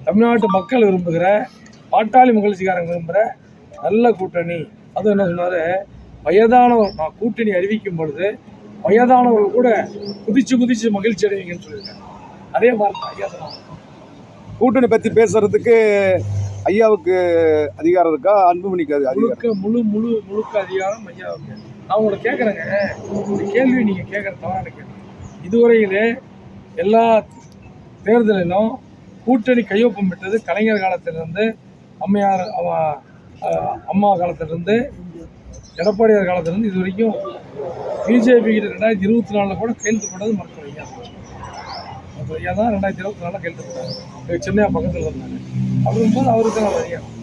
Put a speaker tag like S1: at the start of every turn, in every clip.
S1: தமிழ்நாட்டு மக்கள் விரும்புகிற, பாட்டாளி மகிழ்ச்சிக்காரங்க விரும்புகிற நல்ல கூட்டணி. அதுவும் என்ன சொன்னார், வயதானவர் நான் கூட்டணி அறிவிக்கும் பொழுது வயதானவர்கள் கூட குதிச்சு மகிழ்ச்சி அடைவீங்கன்னு சொல்லியிருக்காங்க. அதே மாதிரி ஐயா சொன்னாங்க.
S2: கூட்டணி பற்றி பேசுறதுக்கு ஐயாவுக்கு அதிகாரம் இருக்கா, அன்புமணிக்கு அதிகாரம்?
S1: முழுக்க அதிகாரம் ஐயாவுக்கு. நான் உங்களை கேட்குறேங்க, இந்த கேள்வி நீங்கள் கேட்குற தவறான கேள்வி. இதுவரையிலே எல்லா தேர்தலிலும் கூட்டணி கையொப்பம் பெற்றது கலைஞர் காலத்திலிருந்து, அம்மா காலத்திலிருந்து, எடப்பாடியார் காலத்திலிருந்து இது வரைக்கும் பிஜேபி கிட்ட 2024 கூட கையெழுத்து போட்டது மருத்துவர் ஐயா தான். 2024 கையெழுத்து போட்டாங்க. சென்னையா பக்கத்தில் இருந்தாங்க. அப்படிங்கும்போது அவருக்கு நான் அதிகாரம்.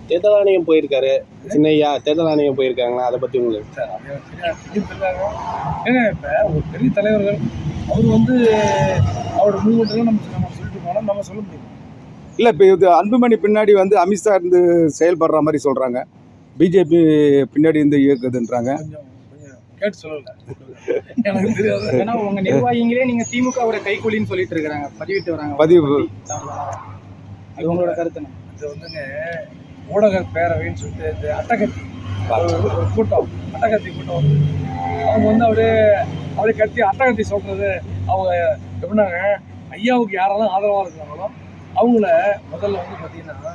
S3: தேர்தல் ஆணையம் போயிருக்காரு சின்னையா, தேர்தல் ஆணையம் போயிருக்காங்களா, அதை பற்றி உங்களுக்கு?
S1: ஏங்க இப்போ ஒரு பெரிய தலைவர்கள் அவர் அவரோட மூமெண்ட்லாம் நம்ம சொல்லிட்டு போனால் நம்ம சொல்ல முடியும்.
S2: இல்லை, இப்போ இது அன்புமணி பின்னாடி அமித்ஷா இருந்து செயல்படுற மாதிரி சொல்கிறாங்க, பிஜேபி பின்னாடி இருந்து இயக்குதுன்றாங்க.
S1: கொஞ்சம் கேட்டு சொல்லல, எனக்கு தெரியாது.
S4: ஏன்னா உங்க நிர்வாகிகளே நீங்க திமுகவோட கைக்கூலின்னு சொல்லிட்டு இருக்காங்க, பதிவிட்டு வராங்க. அது உங்களோட கருத்து?
S1: இது ஊடக பேரவைன்னு சொல்லிட்டு இந்த அட்டகத்தி ஒரு கூட்டம், அட்டகத்தி கூட்டம் அவங்க அப்படியே கத்தி அட்டகத்தி சொல்றது. அவங்க எப்படின்னாங்க, ஐயாவுக்கு யாரெல்லாம் ஆதரவாக இருக்கிறாங்களோ அவங்கள முதல்ல பார்த்தீங்கன்னா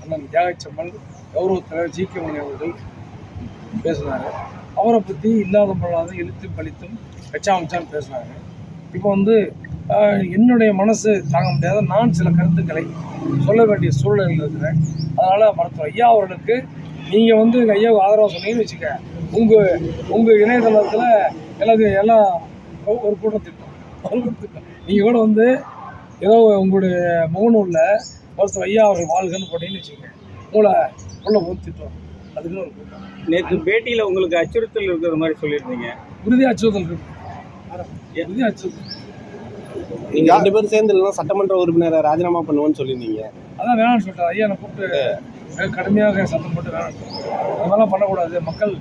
S1: அண்ணன் தியாகச்செம்மல் கௌரவ தலைவர் ஜி கே மணி அவர்கள் பேசினார். அவரை பற்றி இல்லாத பொருளாத இழுத்தும் பழித்தும் கச்சாமச்சான்னு பேசினாங்க. இப்போ என்னுடைய மனசு தாங்க முடியாத நான் சில கருத்துக்களை சொல்ல வேண்டிய சூழ்நிலையில் இருக்கிறேன். அதனால் மருத்துவர் ஐயா அவர்களுக்கு நீங்கள் ஐயாவுக்கு ஆதரவாக சொன்னீங்கன்னு வச்சுக்க, உங்கள் இணையதளத்தில் எல்லாம் ஒரு கூட்டம் திட்டம் நீங்கள் கூட ஏதோ உங்களுடைய முகநூலில் மருத்துவர் ஐயா அவர்கள் வாழ்கன்னு போட்டீங்கன்னு வச்சுக்கோங்க, உள்ள போட்டு திட்டம். அதுக்குன்னு ஒரு கூட்டம்.
S4: நேற்று பேட்டியில் உங்களுக்கு அச்சுறுத்தல் இருக்கிற மாதிரி சொல்லியிருந்தீங்க.
S1: உறுதி அச்சுறுத்தல் இருக்கு, உறுதி அச்சுறுத்தல்.
S3: நீங்கள் 2 பேரும் சேர்ந்து இல்லைன்னா சட்டமன்ற உறுப்பினரை ராஜினாமா பண்ணுவோன்னு சொல்லியிருந்தீங்க.
S1: அதான் வேணாம்னு சொல்லிட்டார் ஐயா. நான் கூப்பிட்டு கடுமையாக சத்தம் போட்டு வேணாம், அதெல்லாம் பண்ணக்கூடாது. மக்கள்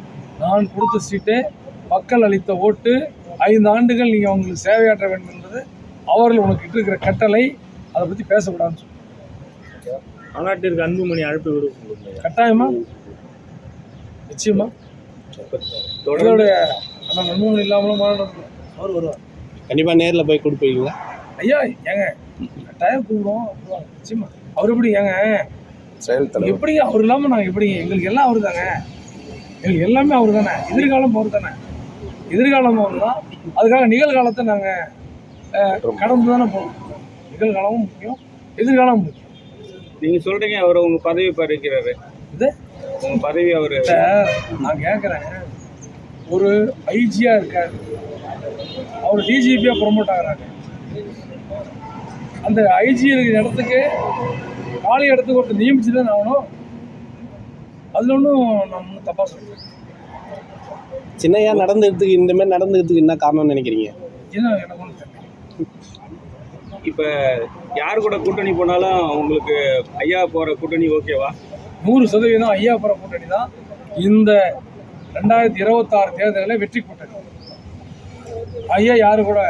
S1: நான் கொடுத்த சீட்டு, மக்கள் அளித்த ஓட்டு, 5 ஆண்டுகள் நீங்கள் அவங்களுக்கு சேவையாற்ற வேண்டும் என்பது அவர்கள் உனக்கு இருக்கிற கட்டளை. அதை பற்றி பேசக்கூடாதுன்னு சொல்லி
S4: மாநாட்டிற்கு அன்புமணி அழைப்பு விடுவோம்.
S1: கட்டாயமா, நிச்சயமா. தொடருடைய ஆனால் அன்புமணி இல்லாமலும் அவர் வருவார்.
S3: கண்டிப்பாக நேரில் போய் கொடுப்பீங்களா
S1: ஐயா? ஏங்க கட்டாயம் கூப்பிடுவோம், நிச்சயமா. அவர் எப்படி எப்படி அவர் இல்லாமல் நாங்கள் எப்படி? எங்களுக்கு எல்லாம் அவர் தாங்க, எங்களுக்கு எல்லாமே அவர் தானே. எதிர்காலம் அவர் தானே, எதிர்காலம் அவர் தான். அதுக்காக நிகழ்காலத்தை நாங்கள் கடந்து தானே போகணும். நிகழ்காலமும் முக்கியம், எதிர்காலமும் முக்கியம்.
S4: நீங்கள் சொல்கிறீங்க அவர் உங்கள் பதவி பறிக்கிறாரு,
S1: இது
S4: உங்கள் பதவி அவர்.
S1: நான் கேட்குறேன், ஒரு ஐஜியாக இருக்காரு, அவர் டிஜிபியாக ப்ரொமோட் ஆகிறாங்க. அந்த ஐஜி இருக்கிற இடத்துக்கு காலி இடத்துக்கு ஒருத்தர் நியமிச்சு தான் ஆகணும். அதில் ஒன்றும் நான் ஒன்றும் தப்பாக சொல்கிறேன்.
S3: சின்னையா நடந்துக்கிறதுக்கு இந்த மாதிரி நடந்துக்கிறதுக்கு என்ன காரணம்னு நினைக்கிறீங்க?
S1: ஏன்னா எனக்கு ஒன்றும் தெரியல.
S4: இப்போ யார் கூட கூட்டணி போனாலும் உங்களுக்கு ஐயா போகிற கூட்டணி ஓகேவா?
S1: 100% ஐயா போகிற கூட்டணி தான் இந்த 2026 தேர்தலில் வெற்றி கூட்டணி. ஐயா யாரு கூட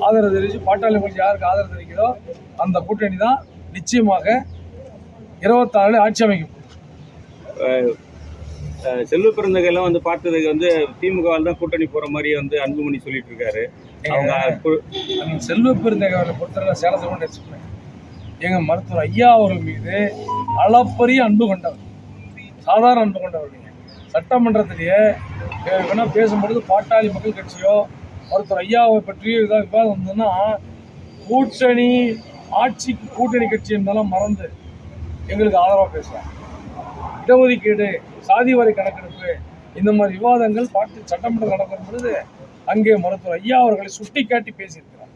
S1: ஆதரவு தெரிவித்து, பாட்டாளி மக்கள் யாருக்கு ஆதரவு தெரிவிக்கிறதோ அந்த கூட்டணி தான் நிச்சயமாக 26 ஆட்சி அமைக்கும்.
S4: செல்வ பிறந்தகையெல்லாம் பார்த்ததுக்கு திமுகவால் தான் கூட்டணி போகிற மாதிரி அன்புமணி சொல்லிட்டு இருக்காரு. அவங்க
S1: செல்வ பெருந்தகையை பொறுத்தவரை சேலத்தை கொண்டு வச்சுருக்கேன். எங்கள் மருத்துவர் ஐயா அவர்கள் மீது அளப்பரிய அன்பு கொண்டவர், சாதாரண அன்பு கொண்டவர். சட்டமன்றத்திலேயே வேணால் பேசும்பொழுது பாட்டாளி மக்கள் கட்சியோ மருத்துவர் ஐயாவை பற்றியோ ஏதாவது விவாதம் வந்ததுன்னா கூட்டணி ஆட்சிக்கு கூட்டணி கட்சி இருந்தாலும் மறந்து எங்களுக்கு ஆதரவாக பேசுவாங்க. இடஒதுக்கீடு, சாதி வாரி கணக்கெடுப்பு, இந்த மாதிரி விவாதங்கள் சட்டமன்றம் நடக்கும் பொழுது அங்கே மருத்துவர் ஐயா அவர்களை சுட்டி காட்டி பேசியிருக்கிறார்.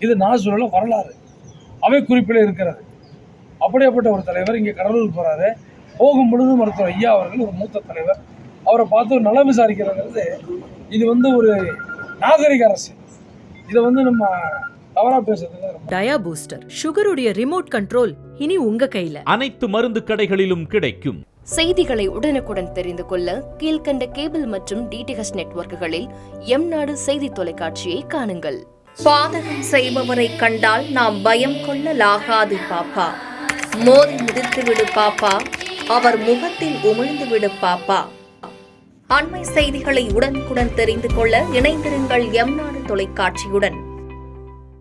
S1: இது நான் சொல்லல, வரலாறு அவை குறிப்பில் இருக்கிறது. அப்படியேப்பட்ட ஒரு தலைவர் இங்கே கடலூர் போகிறாரு. போகும் பொழுது மருத்துவர் ஐயா அவர்கள் ஒரு மூத்த தலைவர், அவரை பார்த்து ஒரு நலம் விசாரிக்கிறது. இது ஒரு நாகரிக அரசு. இதை நம்ம தவறா பேசுறது.
S5: டயா பூஸ்டர் சுகருடைய ரிமோட் கண்ட்ரோல் இனி உங்க கையில.
S6: அனைத்து மருந்து கடைகளிலும் கிடைக்கும்.
S7: செய்திகளை உடனுக்குடன் தெரிந்து கொள்ள கீழ்கண்ட கேபிள் மற்றும் டிடிஹெச் நெட்வொர்க்குகளில் எம்நாடு செய்தி தொலைக்காட்சியை காணுங்கள்.
S8: பாதகம் செய்பவரை கண்டால் நாம் பயம் கொள்ளலாகாது பாப்பா. மோதி மிதித்து விடு பாப்பா, அவர் முகத்தில் உமிழ்ந்து விடு பாப்பா. அண்மை செய்திகளை உடனுக்குடன் தெரிந்து கொள்ள இணைந்திருங்கள் எம் நாடு தொலைக்காட்சியுடன்.